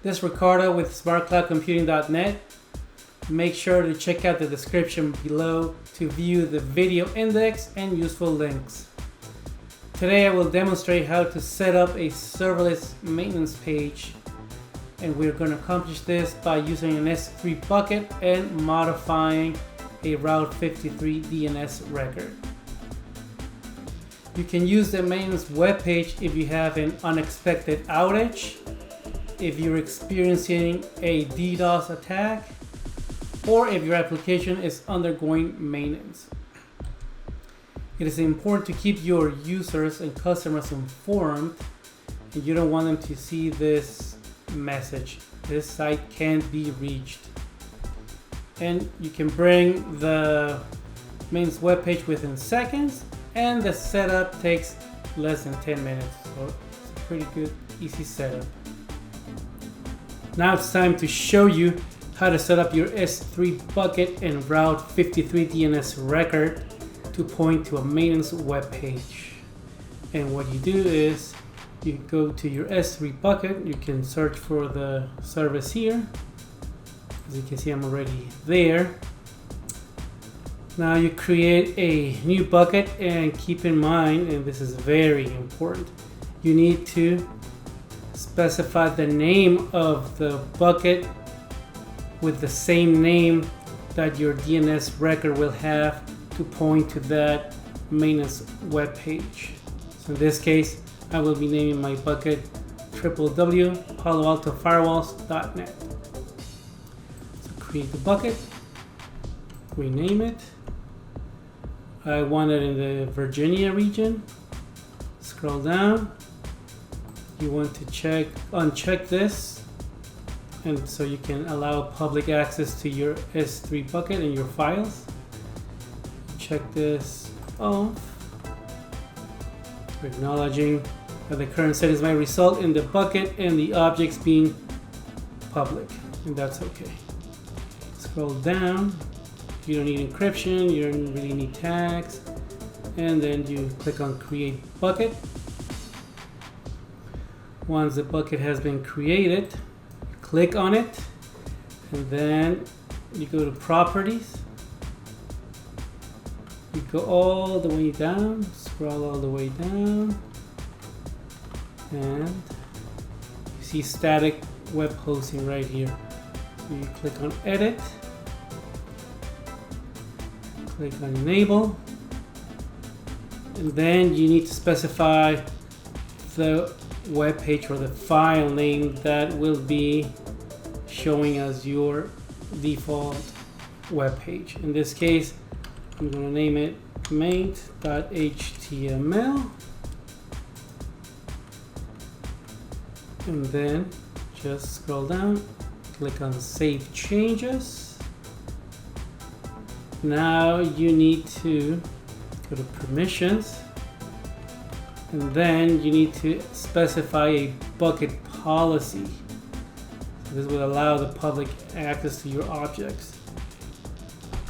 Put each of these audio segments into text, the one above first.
This is Ricardo with smartcloudcomputing.net. Make sure to check out the description below to view the video index and useful links. Today I will demonstrate how to set up a serverless maintenance page, and we're going to accomplish this by using an S3 bucket and modifying a Route 53 DNS record. You can use the maintenance webpage if you have an unexpected outage, if you're experiencing a DDoS attack, or if your application is undergoing maintenance. It is important to keep your users and customers informed, and you don't want them to see this message: this site can't be reached. And you can bring the maintenance webpage within seconds, and the setup takes less than 10 minutes. So it's a pretty good, easy setup. Now it's time to show you how to set up your S3 bucket and Route 53 DNS record to point to a maintenance web page. And what you do is you go to your S3 bucket. You can search for the service here. As you can see, I'm already there. Now you create a new bucket, and keep in mind, and this is very important, you need to specify the name of the bucket with the same name that your DNS record will have to point to that maintenance web page. So in this case, I will be naming my bucket www.paloaltofirewalls.net. So create the bucket, rename it. I want it in the Virginia region. Scroll down. You want to uncheck this, and so you can allow public access to your S3 bucket and your files. Check this off, acknowledging that the current settings might result in the bucket and the objects being public, and that's okay. Scroll down. You don't need encryption, you don't really need tags, and then you click on create bucket. Once the bucket has been created, click on it, and then you go to properties. You go all the way down, scroll all the way down, and you see static web hosting right here. So you click on edit, click on enable, and then you need to specify the web page or the file name that will be showing as your default web page. In this case, I'm going to name it main.html, and then just scroll down, click on save changes. Now you need to go to permissions, and then you need to specify a bucket policy. So this will allow the public access to your objects.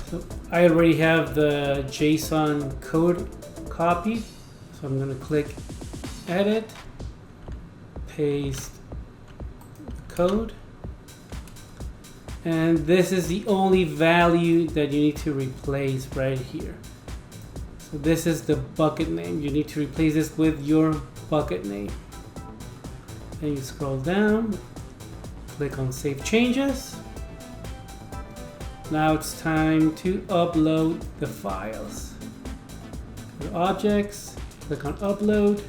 So I already have the JSON code copied, so I'm going to click edit, paste the code, and this is the only value that you need to replace right here. So this is the bucket name. You need to replace this with your bucket name. Then you scroll down, click on save changes. Now it's time to upload the files. Go to objects, click on upload,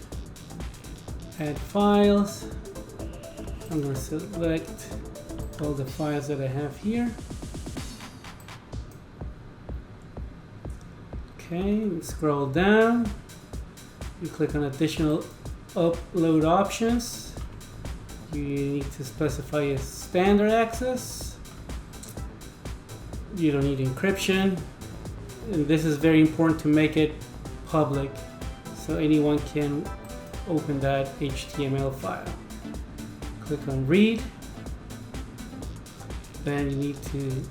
add files. I'm going to select all the files that I have here. Okay, scroll down. You click on additional upload options. You need to specify a standard access. You don't need encryption, and this is very important to make it public so anyone can open that HTML file. Click on read. Then you need to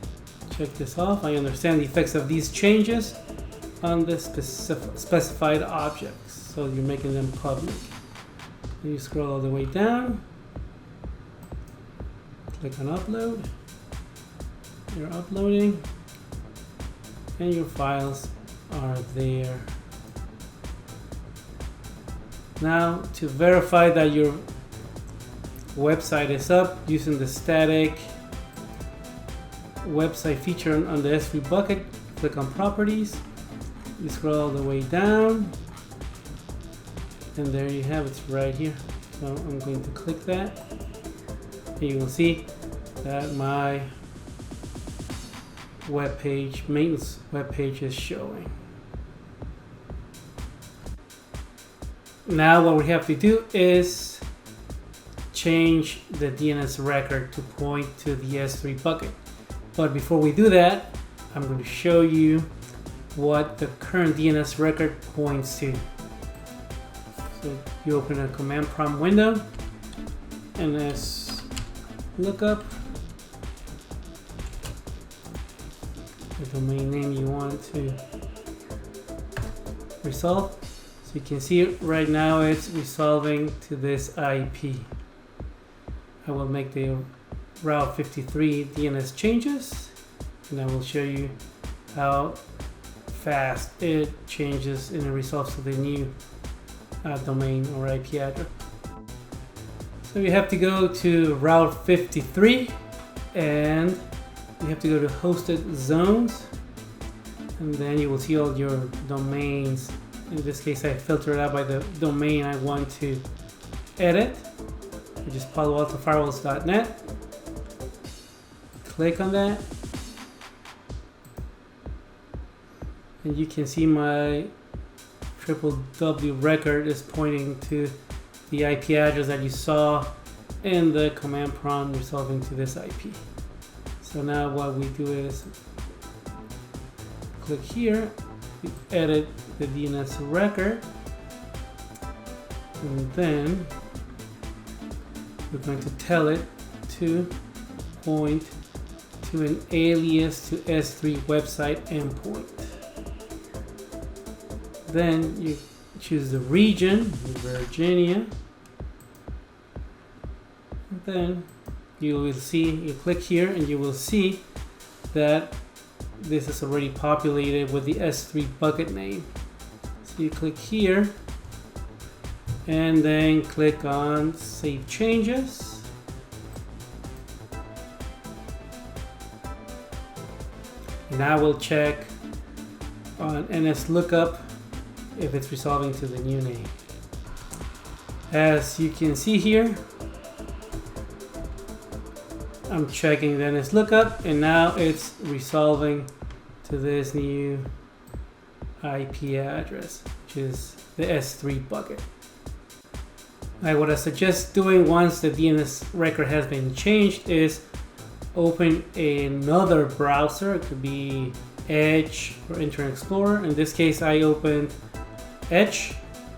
check this off. I understand the effects of these changes on the specified objects, so you're making them public. Then you scroll all the way down, Click on upload. You're uploading and your files are there. Now to verify that your website is up using the static website feature on the S3 bucket, click on properties, you scroll all the way down, and there you have it right here. So I'm going to click that, and you will see that my web page, maintenance web page, is showing. Now what we have to do is change the DNS record to point to the S3 bucket. But before we do that, I'm going to show you what the current DNS record points to. So you open a command prompt window, ns lookup, the domain name you want to resolve. So you can see right now it's resolving to this IP. I will make the Route 53 DNS changes, and I will show you how fast it changes and it resolves to the new domain or IP address. So you have to go to Route 53 and you have to go to hosted zones, and then you will see all your domains. In this case, I filtered out by the domain I want to edit, which is paloaltofirewalls.net. Click on that, and you can see my www record is pointing to the IP address that you saw in the command prompt resolving to this IP. So now what we do is click here, we edit the DNS record, and then we're going to tell it to point to an alias to S3 website endpoint. Then you choose the region, Virginia, and then you will see, you click here and you will see that this is already populated with the S3 bucket name. So you click here and then click on Save Changes. Now we'll check on NS lookup if it's resolving to the new name. As you can see here, I'm checking the NS lookup and now it's resolving to this new IP address, which is the S3 bucket. What I suggest doing once the DNS record has been changed is open another browser. It could be Edge or Internet Explorer. In this case, I opened Edge,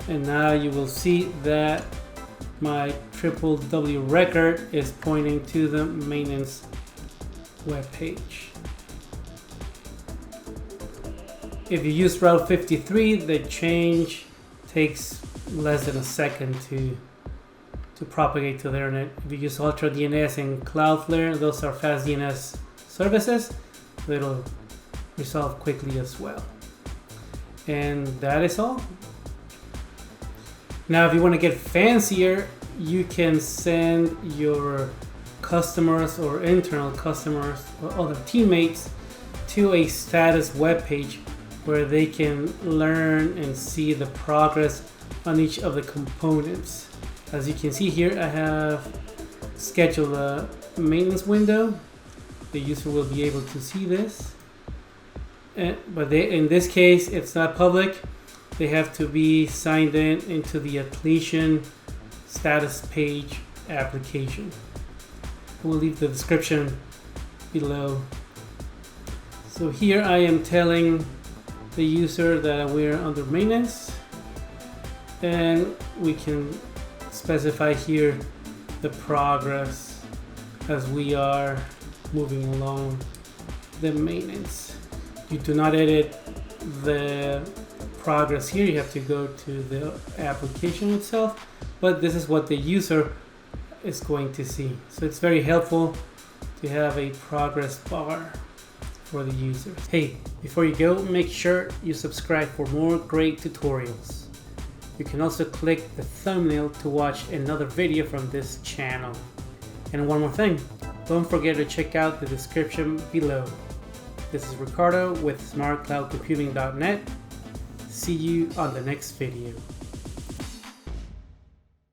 and now you will see that my www record is pointing to the maintenance web page. If you use Route 53, the change takes less than a second to propagate to the internet. If you use Ultra DNS and Cloudflare, those are fast DNS services, it'll resolve quickly as well. And that is all. Now, if you want to get fancier, you can send your customers or internal customers or other teammates to a status web page where they can learn and see the progress on each of the components. As you can see here, I have scheduled a maintenance window. The user will be able to see this, but in this case, it's not public. They have to be signed into the Atlassian status page application. We'll leave the description below. So here I am telling the user that we're under maintenance, and we can specify here the progress as we are moving along the maintenance. You do not edit the progress here, you have to go to the application itself, but this is what the user is going to see. So it's very helpful to have a progress bar for the users. Hey, before you go, make sure you subscribe for more great tutorials. You can also click the thumbnail to watch another video from this channel. And one more thing, don't forget to check out the description below. This is Ricardo with smartcloudcomputing.net. See you on the next video.